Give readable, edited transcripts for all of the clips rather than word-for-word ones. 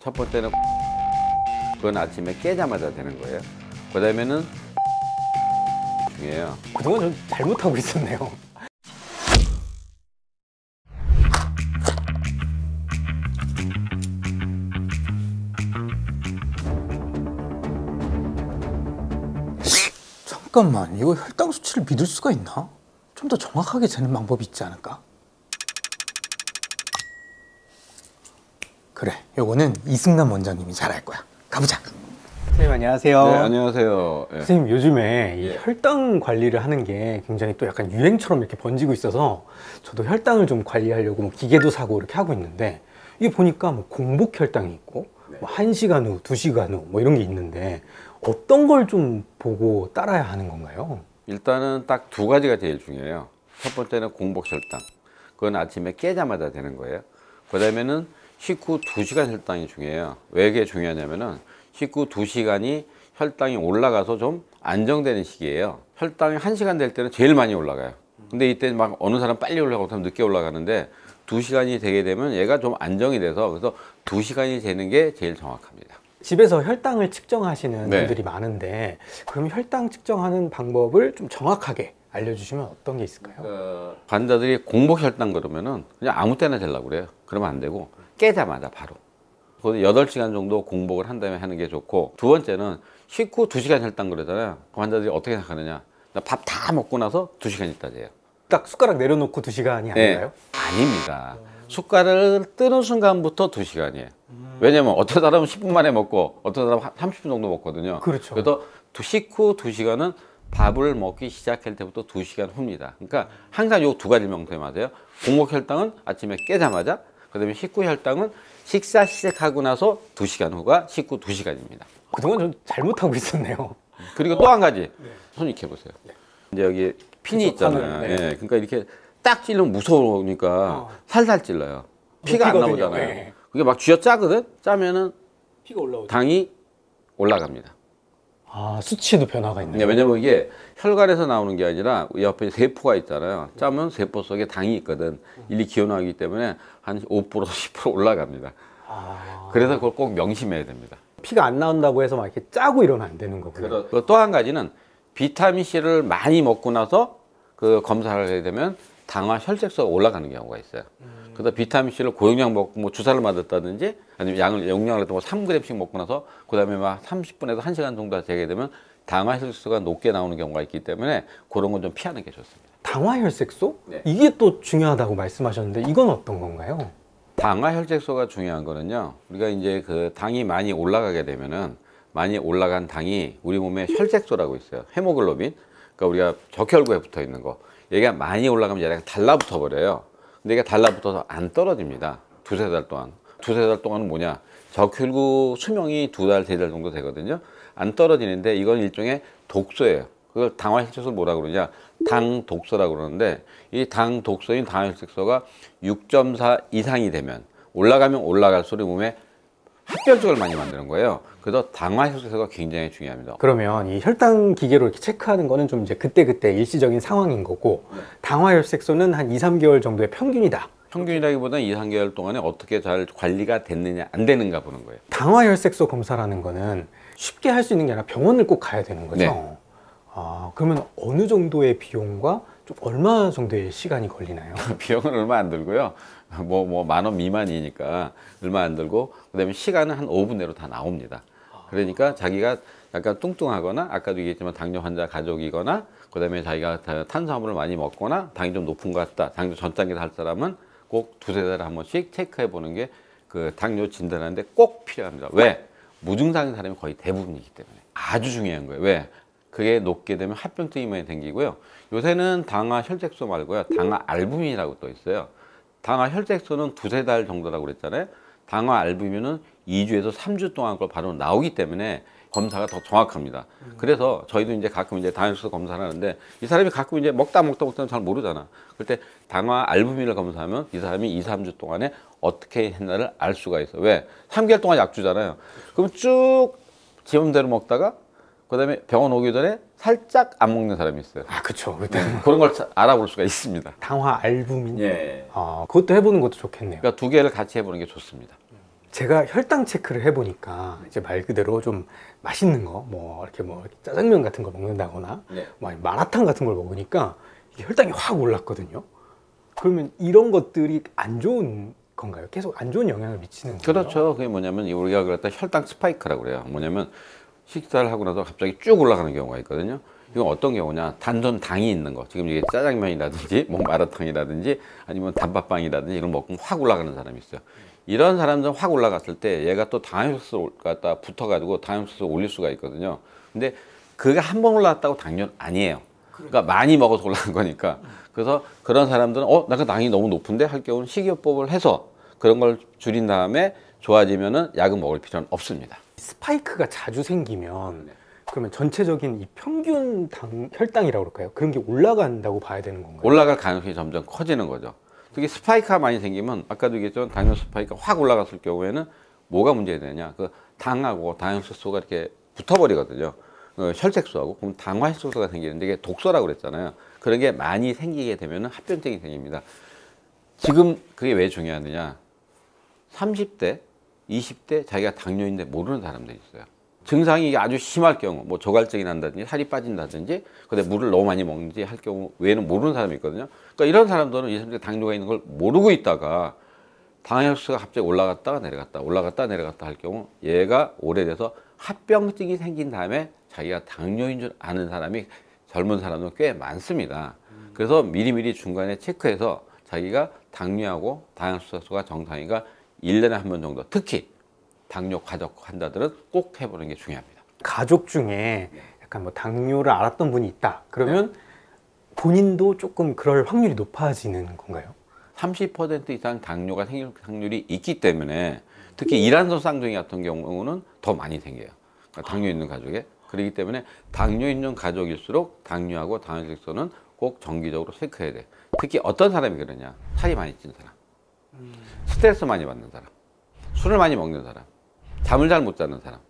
첫 번째는 그건 아침에 깨자마자 되는 거예요. 그 다음에는 중요해요. 그동안 좀 잘못하고 있었네요. 잠깐만, 이거 혈당 수치를 믿을 수가 있나? 좀 더 정확하게 재는 방법이 있지 않을까? 그래, 요거는 이승남 원장님이 잘할 거야. 가보자. 선생님 안녕하세요. 네, 안녕하세요. 네. 선생님 요즘에 이 혈당 관리를 하는 게 굉장히 또 약간 유행처럼 이렇게 번지고 있어서 저도 혈당을 좀 관리하려고 뭐 기계도 사고 이렇게 하고 있는데, 이게 보니까 뭐 공복 혈당이 있고 뭐 1시간 후, 2시간 후 뭐 이런 게 있는데 어떤 걸 좀 보고 따라야 하는 건가요? 일단은 딱 두 가지가 제일 중요해요. 첫 번째는 공복 혈당. 그건 아침에 깨자마자 되는 거예요. 그 다음에는 식후 2시간 혈당이 중요해요. 왜 이게 중요하냐면은 식후 2시간이 혈당이 올라가서 좀 안정되는 시기예요. 혈당이 1시간 될 때는 제일 많이 올라가요. 근데 이때 막 어느 사람 빨리 올라가고 사람 늦게 올라가는데 2시간이 되게 되면 얘가 좀 안정이 돼서, 그래서 2시간이 되는 게 제일 정확합니다. 집에서 혈당을 측정하시는 네. 분들이 많은데, 그럼 혈당 측정하는 방법을 좀 정확하게 알려주시면 어떤 게 있을까요? 환자들이 공복 혈당 그러면은 그냥 아무 때나 재려고 그래요. 그러면 안 되고 깨자마자 바로. 그래서 8시간 정도 공복을 한 다음에 하는 게 좋고, 두 번째는 식후 2시간 혈당 그러잖아요. 환자들이 어떻게 생각하느냐, 밥 다 먹고 나서 2시간 있다 재요. 딱 숟가락 내려놓고 2시간이 아닌가요? 아닙니다. 숟가락을 뜨는 순간부터 2시간이에요. 왜냐면 어떤 사람은 10분 만에 먹고 어떤 사람은 30분 정도 먹거든요. 그렇죠. 그래서 식후 2시간은 밥을 먹기 시작할 때부터 2시간 후입니다. 그러니까 항상 요 두 가지 명심해 마세요. 공복 혈당은 아침에 깨자마자, 그다음에 식후 혈당은 식사 시작하고 나서 2시간 후가 식후 2시간입니다. 그동안 좀 잘못하고 있었네요. 그리고 또 한 가지, 손 이렇게 보세요. 이제 여기 핀이 있잖아요. 네. 예, 그러니까 이렇게 딱 찔르면 무서우니까 살살 찔러요. 피가 안 높이거든요. 나오잖아요. 네. 그게 막 쥐어 짜거든. 짜면은 피가 올라오죠. 당이 올라갑니다. 아, 수치에도 변화가 있네요. 왜냐면 이게 혈관에서 나오는 게 아니라 옆에 세포가 있잖아요. 짜면 세포 속에 당이 있거든. 일이 기원하기 때문에 한 5% 10% 올라갑니다. 그래서 그걸 꼭 명심해야 됩니다. 피가 안 나온다고 해서 막 이렇게 짜고 이러면 안 되는 거고요. 또 한 가지는 비타민 C를 많이 먹고 나서 그 검사를 하게 되면 당화 혈색소가 올라가는 경우가 있어요. 그래서 비타민 C를 고용량 먹고 뭐 주사를 맞았다든지 아니면 용량을 뭐 3g씩 먹고 나서 그 다음에 막 30분에서 1시간 정도 되게 되면 당화 혈색소가 높게 나오는 경우가 있기 때문에 그런 건 좀 피하는 게 좋습니다. 당화 혈색소? 네. 이게 또 중요하다고 말씀하셨는데 이건 어떤 건가요? 당화 혈색소가 중요한 거는요, 우리가 이제 그 당이 많이 올라가게 되면은 많이 올라간 당이 우리 몸에 혈색소라고 있어요. 헤모글로빈. 그러니까 우리가 적혈구에 붙어 있는 거. 얘가 많이 올라가면 얘가 달라붙어 버려요. 근데 얘가 달라붙어서 안 떨어집니다. 두세 달 동안. 두세 달 동안은 뭐냐? 적혈구 수명이 2달, 3달 정도 되거든요. 안 떨어지는데 이건 일종의 독소예요. 그걸 당화혈색소 뭐라 그러냐? 당 독소라고 그러는데, 이 당 독소인 당화혈색소가 6.4 이상이 되면 올라가면 올라갈수록 몸에 합병증을 많이 만드는 거예요. 그래서 당화혈색소가 굉장히 중요합니다. 그러면 이 혈당 기계로 이렇게 체크하는 거는 좀 이제 그때그때 일시적인 상황인 거고, 당화혈색소는 한 2, 3개월 정도의 평균이다. 평균이라기보다는 2, 3개월 동안에 어떻게 잘 관리가 됐느냐 안 되는가 보는 거예요. 당화혈색소 검사라는 거는 쉽게 할 수 있는 게 아니라 병원을 꼭 가야 되는 거죠? 네. 아, 그러면 어느 정도의 비용과 좀 얼마 정도의 시간이 걸리나요? 비용은 얼마 안 들고요. 뭐 10,000원 미만이니까 얼마 안 들고, 그다음에 시간은 한 5분 내로 다 나옵니다. 그러니까 자기가 약간 뚱뚱하거나, 아까도 얘기했지만 당뇨 환자 가족이거나, 그다음에 자기가 탄수화물을 많이 먹거나 당이 좀 높은 것 같다, 당뇨 전단계를 할 사람은 꼭 2~3달에 한 번씩 체크해 보는 게 그 당뇨 진단하는데 꼭 필요합니다. 왜? 무증상인 사람이 거의 대부분이기 때문에 아주 중요한 거예요. 왜? 그게 높게 되면 합병증이 많이 생기고요. 요새는 당화 혈색소 말고요, 당화 알부민이라고 또 있어요. 당화 혈색소는 2~3달 정도라고 그랬잖아요. 당화 알부민은 2주에서 3주 동안 걸 바로 나오기 때문에 검사가 더 정확합니다. 그래서 저희도 이제 가끔 이제 당화혈색소 검사를 하는데, 이 사람이 가끔 이제 먹다 잘 모르잖아. 그럴 때 당화 알부민을 검사하면 이 사람이 2, 3주 동안에 어떻게 했나를 알 수가 있어. 왜? 3개월 동안 약 주잖아요. 그럼 쭉 지음대로 먹다가 그다음에 병원 오기 전에 살짝 안 먹는 사람이 있어요. 아, 그쵸. 그런 걸 알아볼 수가 있습니다. 당화 알부민? 예. 아, 그것도 해보는 것도 좋겠네요. 그러니까 두 개를 같이 해보는 게 좋습니다. 제가 혈당 체크를 해보니까 이제 말 그대로 좀 맛있는 거, 뭐 이렇게 뭐 짜장면 같은 걸 먹는다거나, 네. 뭐 아니면 마라탕 같은 걸 먹으니까 이게 혈당이 확 올랐거든요. 그러면 이런 것들이 안 좋은 건가요? 계속 안 좋은 영향을 미치는 거예요? 그렇죠. 그게 뭐냐면 우리가 그랬다 혈당 스파이크라고 그래요. 뭐냐면 식사를 하고 나서 갑자기 쭉 올라가는 경우가 있거든요. 이건 어떤 경우냐? 단전 당이 있는 거. 지금 이게 짜장면이라든지 뭐 마라탕이라든지 아니면 단팥빵이라든지 이런 거 먹으면 확 올라가는 사람이 있어요. 이런 사람들은 확 올라갔을 때 얘가 또 당뇨소스를 갖다 붙어가지고 당뇨소스를 올릴 수가 있거든요. 근데 그게 한 번 올라갔다고 당뇨는 아니에요. 그러니까 많이 먹어서 올라간 거니까. 그래서 그런 사람들은 나가 당이 너무 높은데 할 경우는 식이요법을 해서 그런 걸 줄인 다음에 좋아지면은 약을 먹을 필요는 없습니다. 스파이크가 자주 생기면 그러면 전체적인 이 평균 혈당이라고 그럴까요? 그런 게 올라간다고 봐야 되는 건가요? 올라갈 가능성이 점점 커지는 거죠. 특히 스파이크가 많이 생기면 아까도 얘기했지만 당뇨 스파이크가 확 올라갔을 경우에는 뭐가 문제가 되냐? 그 당하고 당효소스가 이렇게 붙어버리거든요. 혈색소하고 그럼 당화혈소가 생기는데 이게 독소라고 그랬잖아요. 그런 게 많이 생기게 되면 합병증이 생깁니다. 지금 그게 왜 중요하느냐? 30대, 20대 자기가 당뇨인데 모르는 사람들이 있어요. 증상이 아주 심할 경우, 뭐 저갈증이 난다든지 살이 빠진다든지, 근데 물을 너무 많이 먹는지 할 경우 외에는 모르는 사람이 있거든요. 그러니까 이런 사람들은 이 사람들이 당뇨가 있는 걸 모르고 있다가 당뇨수가 갑자기 올라갔다가 내려갔다, 올라갔다 내려갔다 할 경우 얘가 오래돼서 합병증이 생긴 다음에 자기가 당뇨인 줄 아는 사람이 젊은 사람은 꽤 많습니다. 그래서 미리미리 중간에 체크해서 자기가 당뇨하고 당뇨수가 정상인가 1년에 한 번 정도, 특히 당뇨 가족 환자들은 꼭 해보는 게 중요합니다. 가족 중에 약간 뭐 당뇨를 앓았던 분이 있다. 그러면 본인도 조금 그럴 확률이 높아지는 건가요? 30% 이상 당뇨가 생길 확률이 있기 때문에 특히 이란선 쌍둥이 같은 경우는 더 많이 생겨요. 그러니까 당뇨 있는 가족에. 그렇기 때문에 당뇨 있는 가족일수록 당뇨하고 당뇨색소는 꼭 정기적으로 체크해야 돼. 특히 어떤 사람이 그러냐? 살이 많이 찐 사람, 스트레스 많이 받는 사람, 술을 많이 먹는 사람, 잠을 잘 못 자는 사람,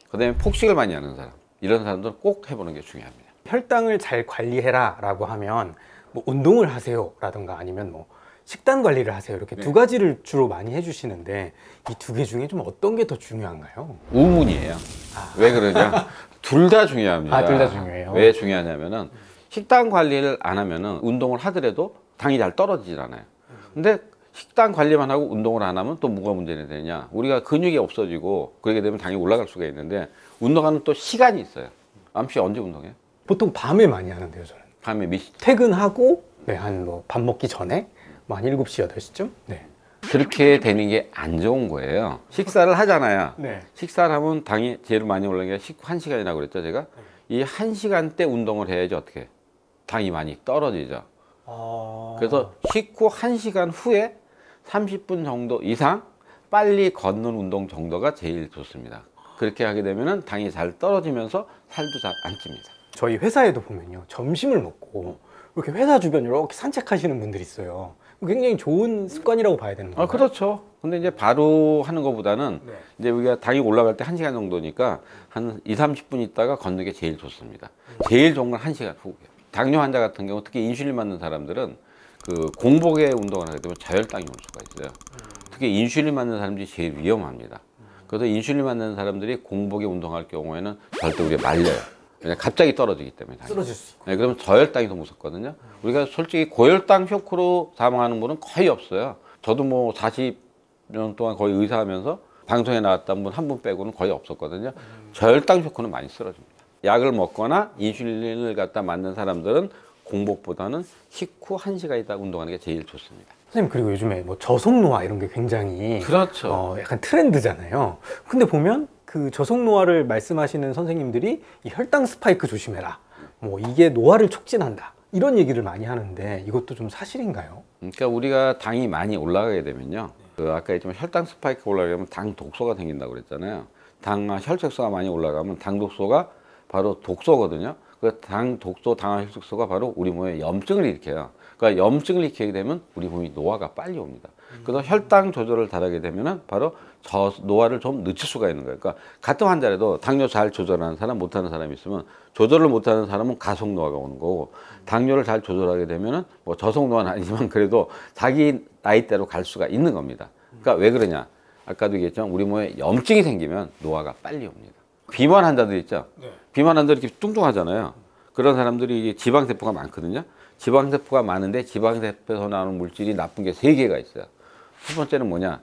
그 다음에 폭식을 많이 하는 사람, 이런 사람들은 꼭 해보는 게 중요합니다. 혈당을 잘 관리해라 라고 하면 뭐 운동을 하세요 라든가 아니면 뭐 식단 관리를 하세요 이렇게 두 가지를 주로 많이 해주시는데 이 두 개 중에 좀 어떤 게 더 중요한가요? 우문이에요. 왜 그러냐? 둘 다 중요합니다. 둘 다 중요해요. 왜 중요하냐면은 식단 관리를 안 하면은 운동을 하더라도 당이 잘 떨어지질 않아요. 근데 식단 관리만 하고 운동을 안 하면 또 뭐가 문제가 되냐? 우리가 근육이 없어지고 그렇게 되면 당이 올라갈 수가 있는데 운동하는 또 시간이 있어요. 암씨 언제 운동해요? 보통 밤에 많이 하는데요, 저는. 밤에 몇 시? 퇴근하고 한 뭐 밥 먹기 전에 뭐 한 7시, 8시쯤? 네. 그렇게 되는 게 안 좋은 거예요. 식사를 하잖아요. 네. 식사를 하면 당이 제일 많이 올라가는 게 식후 1시간이라고 그랬죠, 제가? 이 1시간 때 운동을 해야지 어떻게 당이 많이 떨어지죠. 그래서 식후 1시간 후에 30분 정도 이상 빨리 걷는 운동 정도가 제일 좋습니다. 그렇게 하게 되면 당이 잘 떨어지면서 살도 잘 안 찝니다. 저희 회사에도 보면요, 점심을 먹고 이렇게 회사 주변 이렇게 산책하시는 분들이 있어요. 굉장히 좋은 습관이라고 봐야 되는 거예요. 그렇죠. 근데 이제 바로 하는 것보다는 이제 우리가 당이 올라갈 때 1시간 정도니까 한 2, 30분 있다가 걷는 게 제일 좋습니다. 제일 좋은 건 1시간 후고요. 당뇨 환자 같은 경우 특히 인슐린 맞는 사람들은 그 공복에 운동을 하게 되면 저혈당이 올 수가 있어요. 특히 인슐린 맞는 사람들이 제일 위험합니다. 그래서 인슐린 맞는 사람들이 공복에 운동할 경우에는 절대 우리가 말려요. 그냥 갑자기 떨어지기 때문에. 쓰러질 수 있고. 네, 그러면 저혈당이 더 무섭거든요. 우리가 솔직히 고혈당 쇼크로 사망하는 분은 거의 없어요. 저도 뭐 40년 동안 거의 의사하면서 방송에 나왔던 분 한 분 빼고는 거의 없었거든요. 저혈당 쇼크는 많이 쓰러집니다. 약을 먹거나 인슐린을 갖다 맞는 사람들은 공복보다는 식후 1시간 있다 운동하는 게 제일 좋습니다. 선생님, 그리고 요즘에 뭐 저속노화 이런 게 굉장히 그렇죠. 약간 트렌드잖아요. 근데 보면 그 저속노화를 말씀하시는 선생님들이 이 혈당 스파이크 조심해라, 뭐 이게 노화를 촉진한다 이런 얘기를 많이 하는데 이것도 좀 사실인가요? 그러니까 우리가 당이 많이 올라가게 되면요. 그 아까 했지만 혈당 스파이크가 올라가면 당 독소가 생긴다고 그랬잖아요. 당과 혈색소가 많이 올라가면 당 독소가 바로 독소거든요. 그 당 독소, 당화 혈색소가 바로 우리 몸에 염증을 일으켜요. 그러니까 염증을 일으키게 되면 우리 몸이 노화가 빨리 옵니다. 그래서 혈당 조절을 잘하게 되면은 바로 저 노화를 좀 늦출 수가 있는 거예요. 그러니까 같은 환자라도 당뇨 잘 조절하는 사람, 못하는 사람이 있으면 조절을 못하는 사람은 가속 노화가 오는 거고, 당뇨를 잘 조절하게 되면은 뭐 저속 노화는 아니지만 그래도 자기 나이대로 갈 수가 있는 겁니다. 그러니까 왜 그러냐? 아까도 얘기했지만 우리 몸에 염증이 생기면 노화가 빨리 옵니다. 비만 환자들 있죠. 네. 비만 환자들 이렇게 뚱뚱하잖아요. 그런 사람들이 이게 지방세포가 많거든요. 지방세포가 많은데 지방세포에서 나오는 물질이 나쁜 게 3개가 있어요. 첫 번째는 뭐냐?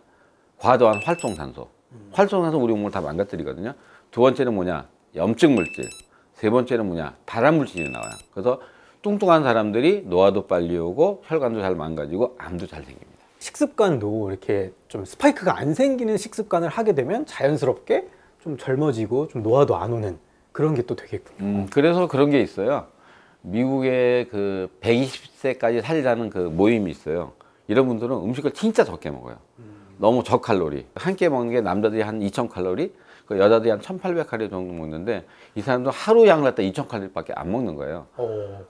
과도한 활성산소. 활성산소 우리 몸을 다 망가뜨리거든요. 두 번째는 뭐냐? 염증 물질. 세 번째는 뭐냐? 발암 물질이 나와요. 그래서 뚱뚱한 사람들이 노화도 빨리 오고 혈관도 잘 망가지고 암도 잘 생깁니다. 식습관도 이렇게 좀 스파이크가 안 생기는 식습관을 하게 되면 자연스럽게 좀 젊어지고 좀 노화도 안 오는 그런 게 또 되겠군요. 그래서 그런 게 있어요. 미국에 그 120세까지 살자는 그 모임이 있어요. 이런 분들은 음식을 진짜 적게 먹어요. 너무 저칼로리. 한 끼 먹는 게 남자들이 한 2000칼로리, 그 여자들이 한 1800칼로리 정도 먹는데 이 사람도 하루 양을 갖다 2000칼로리밖에 안 먹는 거예요.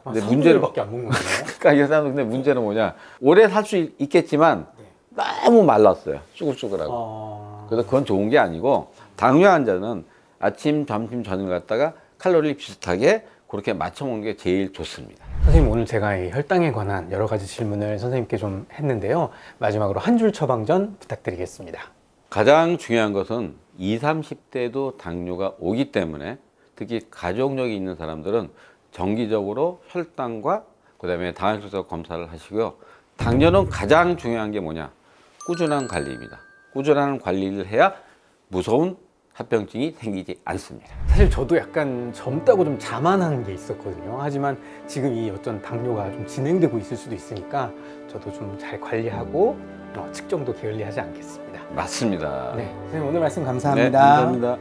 근데 문제밖에 안 먹는 거예요? 그러니까 이 사람은 근데 문제는 뭐냐? 오래 살 수 있겠지만 너무 말랐어요. 쭈글쭈글하고. 그래서 그건 좋은 게 아니고 당뇨 환자는 아침, 점심, 저녁을 갖다가 칼로리를 비슷하게 그렇게 맞춰 먹는 게 제일 좋습니다. 선생님, 오늘 제가 이 혈당에 관한 여러 가지 질문을 선생님께 좀 했는데요. 마지막으로 한 줄 처방전 부탁드리겠습니다. 가장 중요한 것은 20, 30대도 당뇨가 오기 때문에 특히 가족력이 있는 사람들은 정기적으로 혈당과 그다음에 당뇨 검사를 하시고요. 당뇨는 가장 중요한 게 뭐냐? 꾸준한 관리입니다. 꾸준한 관리를 해야 무서운 합병증이 생기지 않습니다. 사실 저도 약간 젊다고 좀 자만한 게 있었거든요. 하지만 지금 이 어떤 당뇨가 좀 진행되고 있을 수도 있으니까 저도 좀 잘 관리하고 측정도 게을리하지 않겠습니다. 맞습니다. 네, 선생님 오늘 말씀 네, 감사합니다. 감사합니다.